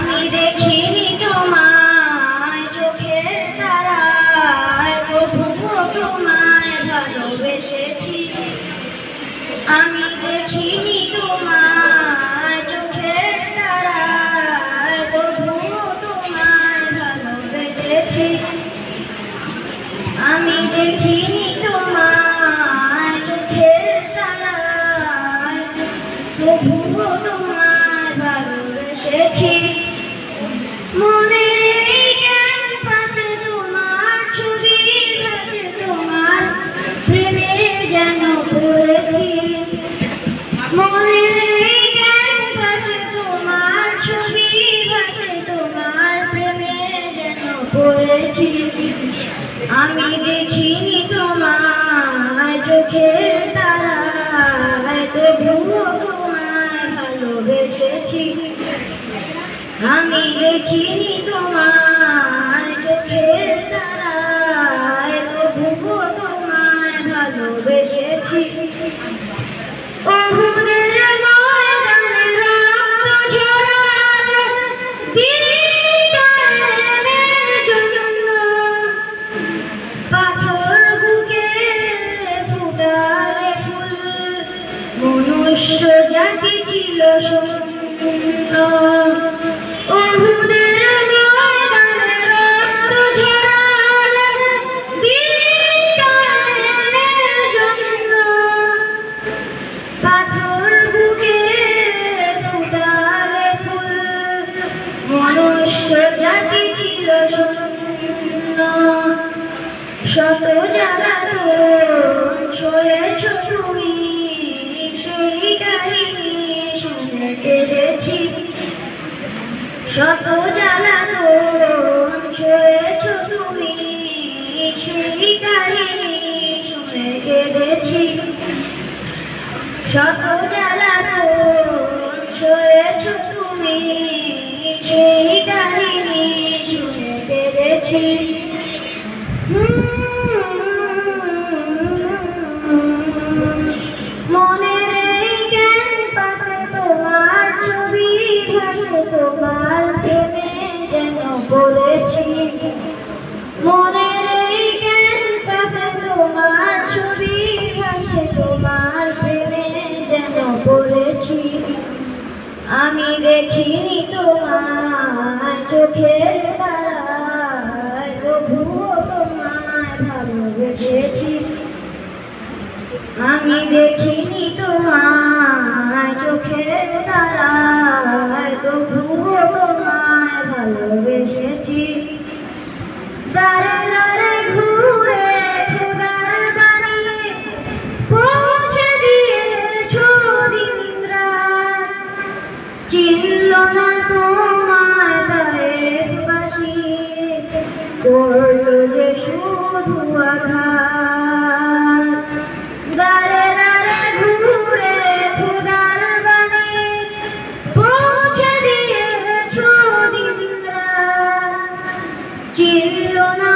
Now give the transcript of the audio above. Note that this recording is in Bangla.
আমি দেখিনি তোমায় চোখের তারায়, তবুও তোমায় ভালোবেসেছি। আমি দেখিনি তোমায় চোখের তারায়, তবুও তোমায় ভালোবেসেছি। আমি দেখিনি তোমায় চোখের তারায়, তবুও তোমায় ভালোবেসেছি। মনের এই ক্যানভাসে তোমার ছবি ভাসে, তোমার প্রেমে যেন পড়েছি। মনের এই ক্যানভাসে তোমার ছবি ভাসে, তোমার প্রেমে যেন পড়েছি। আমি দেখিনি তোমায় চোখের তারায়, তবুও তোমায় ভালোবেসেছি। আমি দেখিনি তোমায় চোখের তারায়, তবুও তোমায় ভালোবেসেছি। ওহুদের ময়দানে রক্ত ঝরালে বিটানের জন্য, পাথর বুকে ফুটালে ফুল, মনুষ্য জাতি ছিল শূন্য। ওহুদের ময়দানে রক্ত ঝরালে বিটানের জন্য, পাথর বুকে ফুটালে ফুল, মনুষ্য জাতি ছিল শূন্য। শত জ্বালাতন সয়েছ তুমি, সেই কাহিনী শুনে কেঁদেছি। শত জ্বালাতন সয়েছ তুমি, সেই কাহিনী শুনে কেঁদেছি। শত জ্বালাতন সয়েছ তুমি, সেই কাহিনী শুনে কেঁদেছি। মনের এই ক্যানভাসে তোমার ছবি ভাসে, তোমার প্রেমে যেন পড়েছি। মনের এই ক্যানভাসে তোমার ছবি ভাসে, তোমার প্রেমে যেন পড়েছি। আমি দেখিনি তোমায় চোখের তারায়, তবুও তোমায় ভালোবেসেছি। আমি দেখিনি তোমায় চোখের তারায়, তবুও তোমায় ভালোবেসেছি। দাঁড়ে দাঁড়ে ঘুরে খোদার বাণী পৌঁছে দিয়েছ দিনরাত, চিনল না তোমায় তায়েফবাসী, করল যে শুধু আঘাত।